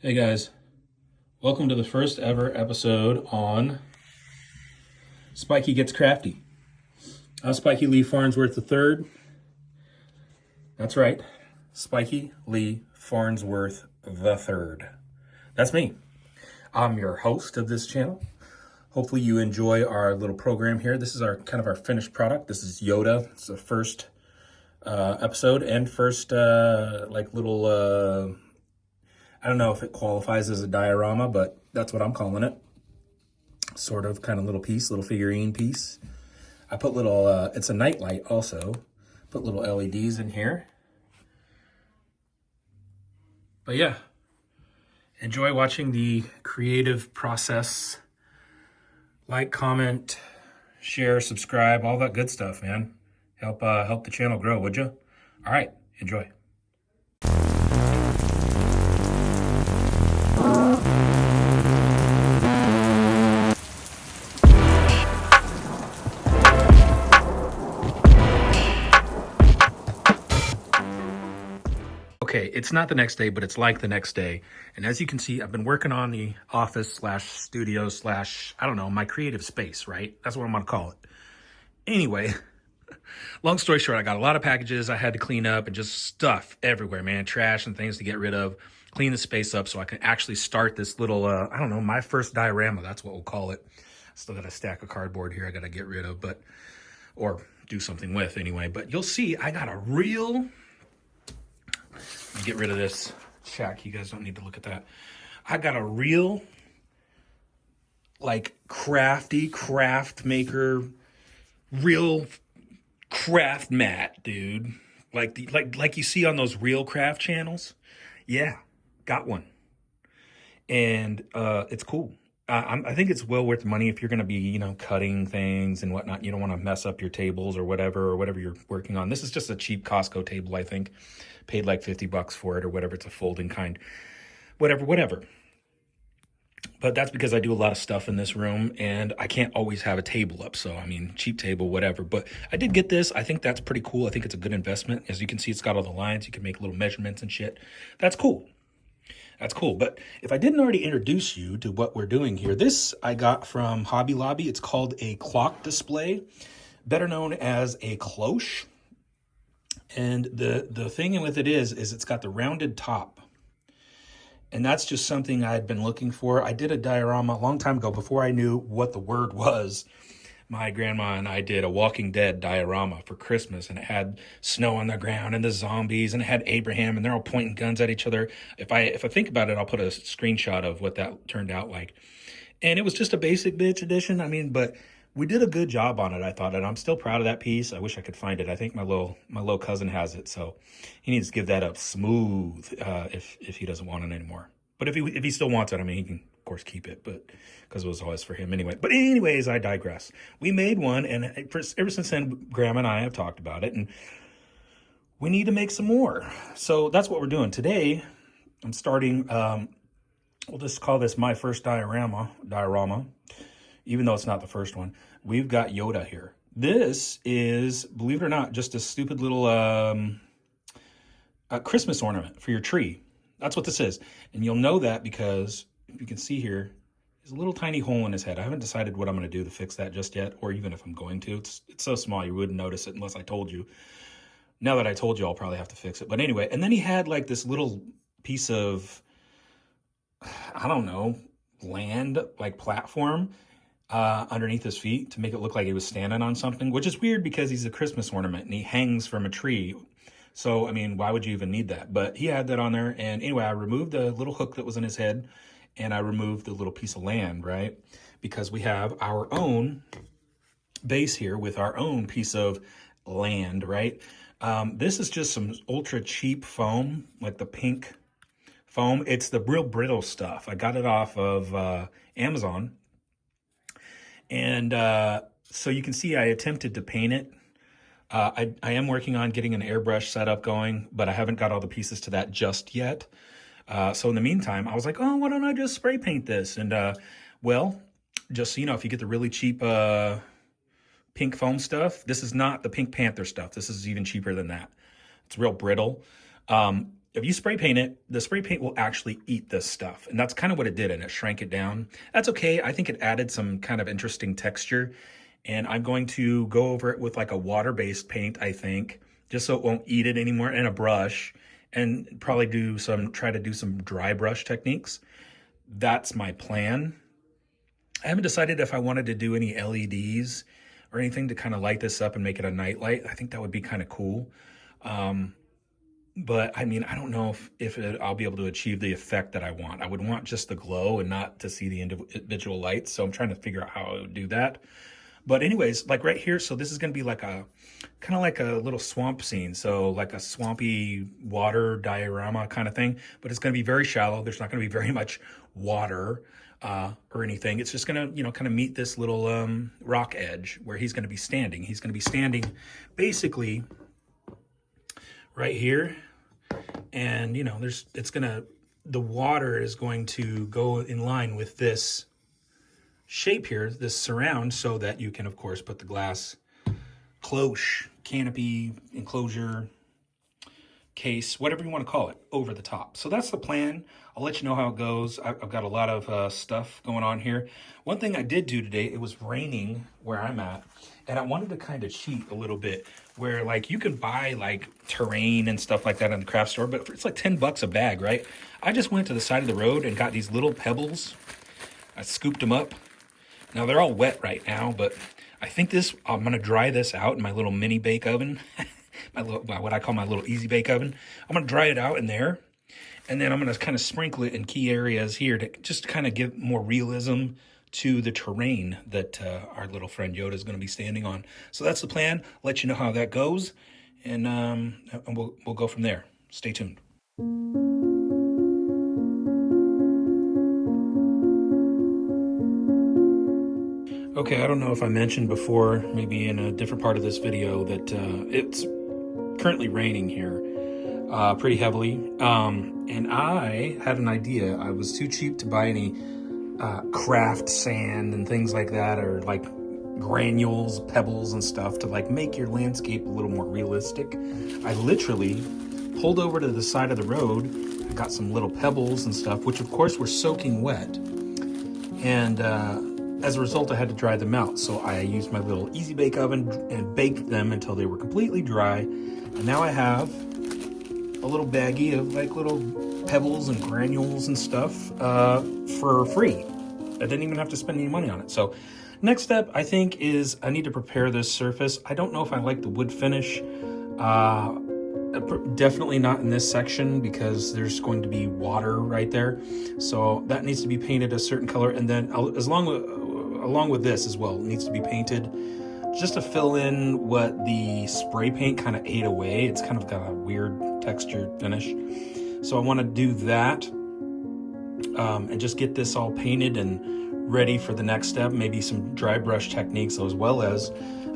Hey guys, welcome to the first ever episode on Spiky Gets Crafty. I'm Spiky Lee Farnsworth III. That's right, Spiky Lee Farnsworth III. That's me. I'm your host of this channel. Hopefully you enjoy our little program here. This is our finished product. This is Yoda. It's the first episode and first I don't know if it qualifies as a diorama, but that's what I'm calling it. Sort of kind of little piece, little figurine piece. I put little, it's a night light also. Put little LEDs in here. But yeah, enjoy watching the creative process. Like, comment, share, subscribe, all that good stuff, man. Help the channel grow, would you? All right, enjoy. Okay, it's not the next day, but it's like the next day. And as you can see, I've been working on the office slash studio slash, I don't know, my creative space, right? That's what I'm gonna call it. Anyway, long story short, I got a lot of packages I had to clean up and just stuff everywhere, man. Trash and things to get rid of, clean the space up so I can actually start this little, I don't know, my first diorama, that's what we'll call it. Still got a stack of cardboard here I gotta get rid of, or do something with anyway. But you'll see, I got a real, get rid of this check. You guys don't need to look at that. I got a real, like, crafty craft maker, real craft mat, dude. Like you see on those real craft channels. Yeah, got one, and it's cool. I think it's well worth the money if you're going to be, cutting things and whatnot. You don't want to mess up your tables or whatever you're working on. This is just a cheap Costco table, I think. Paid like $50 for it or whatever. It's a folding kind. Whatever. But that's because I do a lot of stuff in this room and I can't always have a table up. So, I mean, cheap table, whatever. But I did get this. I think that's pretty cool. I think it's a good investment. As you can see, it's got all the lines. You can make little measurements and shit. That's cool. That's cool. But if I didn't already introduce you to what we're doing here, this I got from Hobby Lobby. It's called a clock display, better known as a cloche. And the thing with it is it's got the rounded top. And that's just something I had been looking for. I did a diorama a long time ago before I knew what the word was. My grandma and I did a Walking Dead diorama for Christmas, and it had snow on the ground and the zombies, and it had Abraham, and they're all pointing guns at each other. If I think about it, I'll put a screenshot of what that turned out like. And it was just a basic bitch edition. I mean, but we did a good job on it, I thought, and I'm still proud of that piece. I wish I could find it. I think my little cousin has it, so he needs to give that up smooth if he doesn't want it anymore. But if he still wants it, I mean, he can of course keep it, but because it was always for him anyway. But anyways, I digress. We made one, and ever since then, Graham and I have talked about it, and we need to make some more. So that's what we're doing today. I'm starting. We'll just call this my first diorama, even though it's not the first one. We've got Yoda here. This is, believe it or not, just a stupid little a Christmas ornament for your tree. That's what this is. And you'll know that because, if you can see here, there's a little tiny hole in his head. I haven't decided what I'm going to do to fix that just yet, or even if I'm going to. It's so small you wouldn't notice it unless I told you. Now that I told you, I'll probably have to fix it. But anyway, and then he had like this little piece of, I don't know, land, like platform underneath his feet to make it look like he was standing on something, which is weird because he's a Christmas ornament and he hangs from a tree. So, I mean, why would you even need that? But he had that on there. And anyway, I removed the little hook that was in his head and I removed the little piece of land, right? Because we have our own base here with our own piece of land, right? This is just some ultra cheap foam, like the pink foam. It's the real brittle stuff. I got it off of Amazon. And so you can see I attempted to paint it. I am working on getting an airbrush setup going, but I haven't got all the pieces to that just yet. So in the meantime, I was like, oh, why don't I just spray paint this? And well, just so you know, if you get the really cheap pink foam stuff, this is not the Pink Panther stuff. This is even cheaper than that. It's real brittle. if you spray paint it, the spray paint will actually eat this stuff. And that's kind of what it did, and it shrank it down. That's okay. I think it added some kind of interesting texture. And I'm going to go over it with like a water-based paint, I think, just so it won't eat it anymore, and a brush, and probably try to do some dry brush techniques. That's my plan. I haven't decided if I wanted to do any LEDs or anything to kind of light this up and make it a night light. I think that would be kind of cool. But I mean, I don't know if I'll be able to achieve the effect that I want. I would want just the glow and not to see the individual lights. So I'm trying to figure out how I would do that. But anyways, like right here, so this is going to be like a kind of like a little swamp scene. So like a swampy water diorama kind of thing, but it's going to be very shallow. There's not going to be very much water or anything. It's just going to, kind of meet this little rock edge where he's going to be standing. He's going to be standing basically right here. And, the water is going to go in line with this shape here, this surround, so that you can, of course, put the glass cloche, canopy, enclosure, case, whatever you want to call it, over the top. So that's the plan. I'll let you know how it goes. I've got a lot of stuff going on here. One thing I did do today, it was raining where I'm at, and I wanted to kind of cheat a little bit, where like you can buy like terrain and stuff like that in the craft store, but it's like $10 a bag, right? I just went to the side of the road and got these little pebbles. I scooped them up. Now they're all wet right now, but I think I'm gonna dry this out in my little mini bake oven, what I call my little easy bake oven. I'm gonna dry it out in there, and then I'm gonna kind of sprinkle it in key areas here to just kind of give more realism to the terrain that our little friend Yoda is gonna be standing on. So that's the plan. Let you know how that goes, and we'll go from there. Stay tuned. Okay, I don't know if I mentioned before, maybe in a different part of this video, that it's currently raining here pretty heavily. And I had an idea. I was too cheap to buy any craft sand and things like that, or like granules, pebbles and stuff to like make your landscape a little more realistic. I literally pulled over to the side of the road. I got some little pebbles and stuff, which of course were soaking wet. And as a result, I had to dry them out. So I used my little easy bake oven and baked them until they were completely dry. And now I have a little baggie of like little pebbles and granules and stuff for free. I didn't even have to spend any money on it. So next step, I think, is I need to prepare this surface. I don't know if I like the wood finish. Definitely not in this section, because there's going to be water right there. So that needs to be painted a certain color. And then along with this as well, it needs to be painted just to fill in what the spray paint kind of ate away. It's kind of got a weird textured finish. So I want to do that and just get this all painted and ready for the next step. Maybe some dry brush techniques, as well as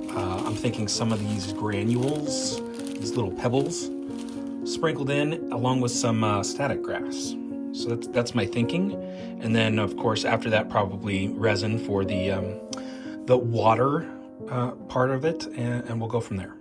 I'm thinking some of these granules, these little pebbles sprinkled in, along with some static grass. So that's my thinking. And then of course after that, probably resin for the water part of it, and we'll go from there.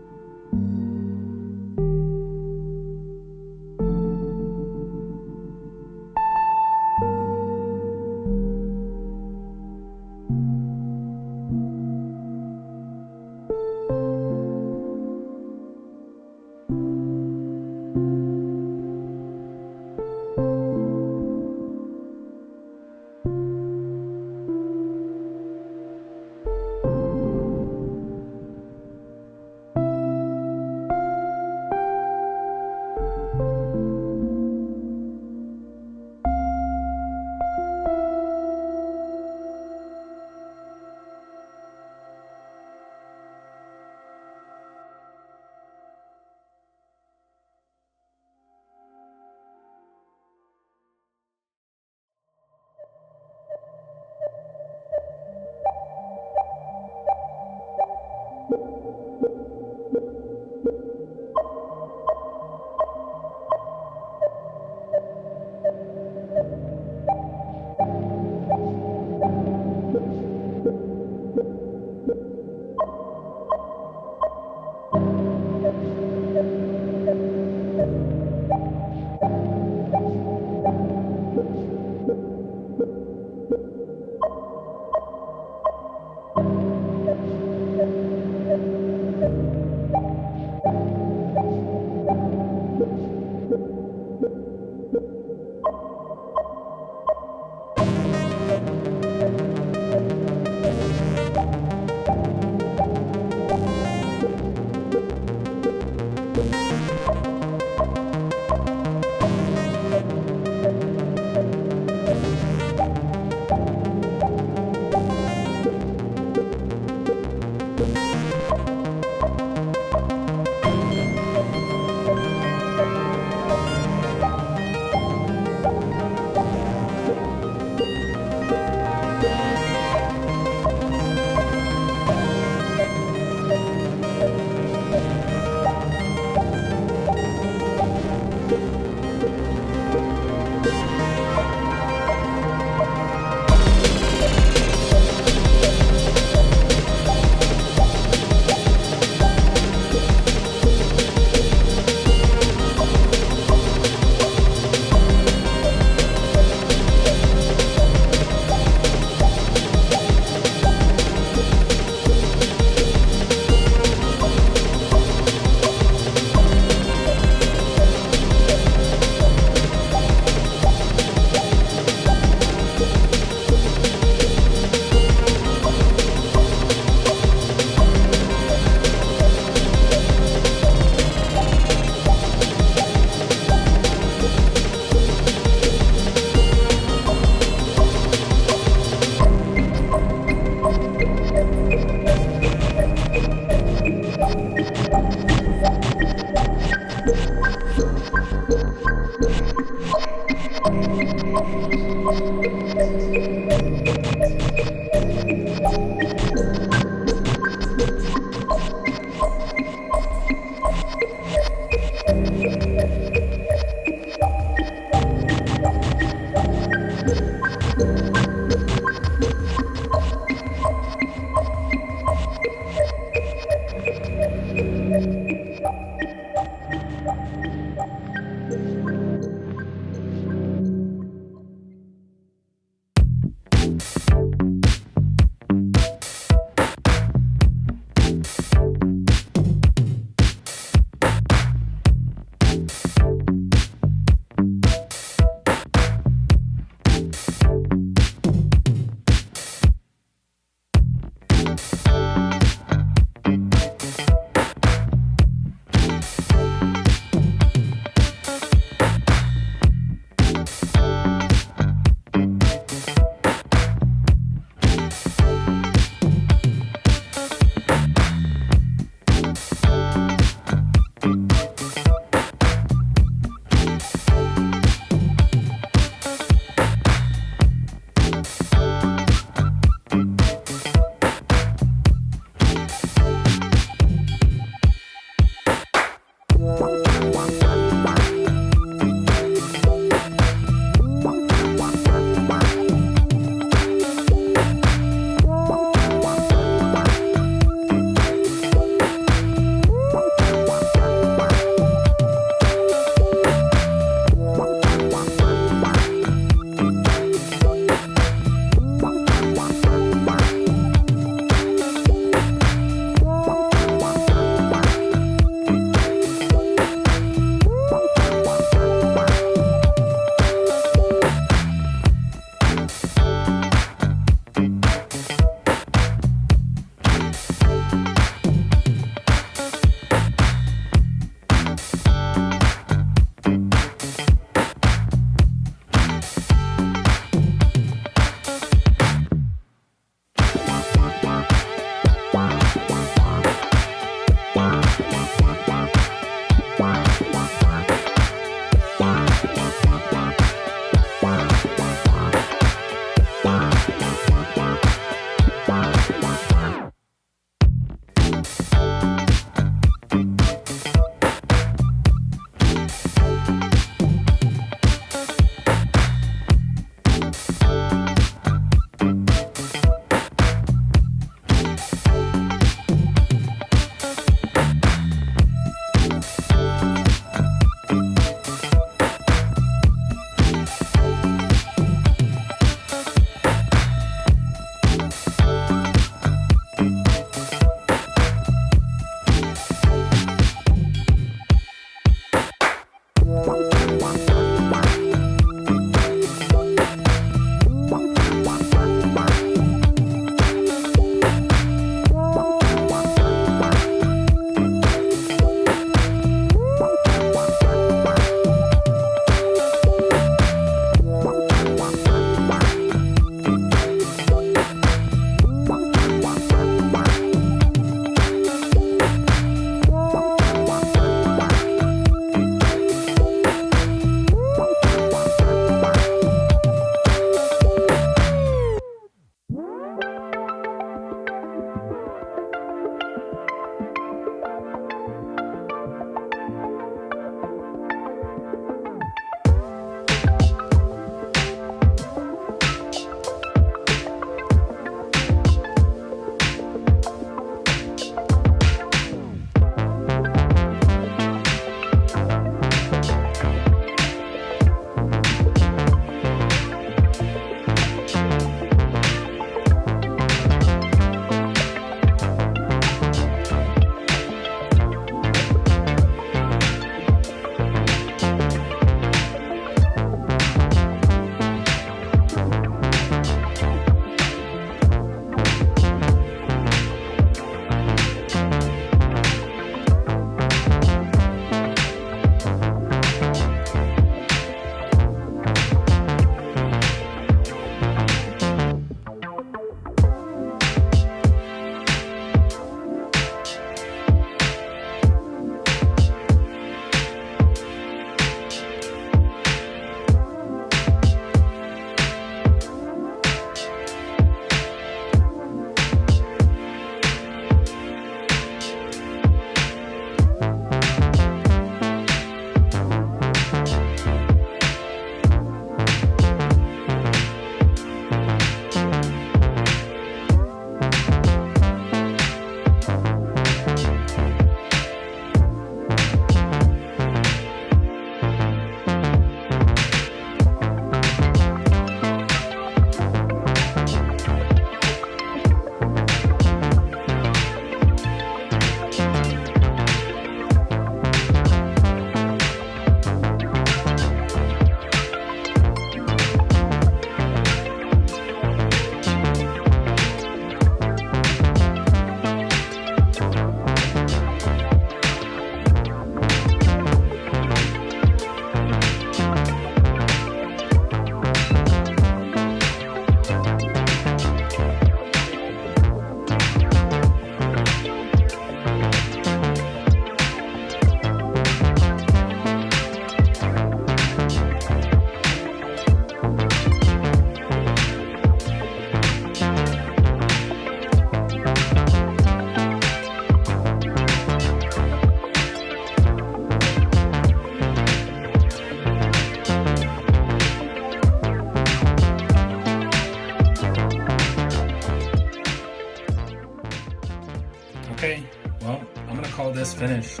this finished.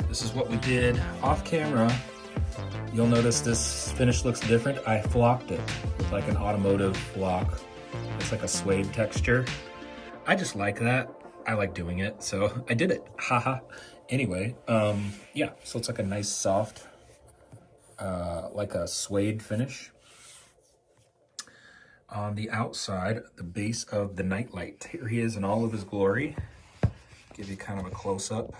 This is what we did off camera. You'll notice this finish looks different. I flocked it with like an automotive flock. It's like a suede texture. I just like that. I like doing it, so I did it. Haha. Anyway, yeah, so it's like a nice soft, like a suede finish. On the outside, the base of the nightlight. Here he is in all of his glory. Give you kind of a close-up.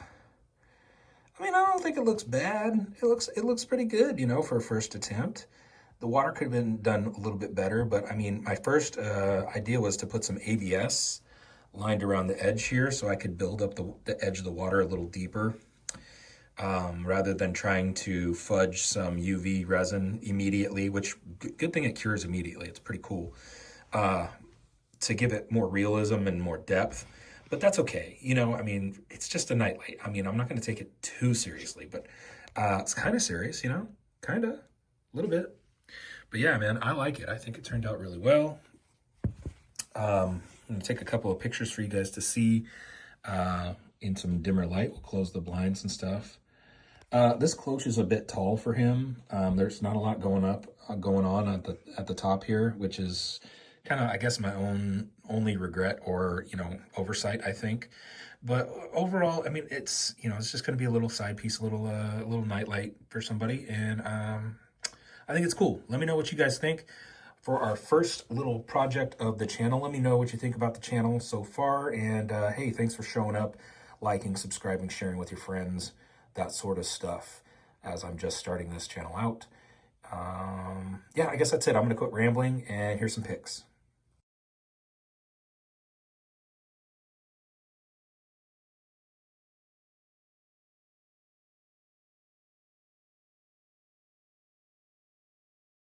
I mean, I don't think it looks bad. It looks pretty good, you know, for a first attempt. The water could have been done a little bit better, but I mean, my first idea was to put some ABS lined around the edge here so I could build up the edge of the water a little deeper, rather than trying to fudge some UV resin immediately, which good thing it cures immediately. It's pretty cool, to give it more realism and more depth. But that's okay. You know, I mean, it's just a nightlight. I mean, I'm not going to take it too seriously, but it's kind of serious, you know, kind of, a little bit. But yeah, man, I like it. I think it turned out really well. I'm going to take a couple of pictures for you guys to see in some dimmer light. We'll close the blinds and stuff. This cloche is a bit tall for him. There's not a lot going on at the top here, which is kind of, I guess, my only regret or, you know, oversight, I think. But overall, I mean, it's, you know, it's just going to be a little side piece, a little nightlight for somebody. And I think it's cool. Let me know what you guys think. For our first little project of the channel, let me know what you think about the channel so far. And hey, thanks for showing up, liking, subscribing, sharing with your friends, that sort of stuff, as I'm just starting this channel out. Yeah, I guess that's it. I'm going to quit rambling, and here's some pics.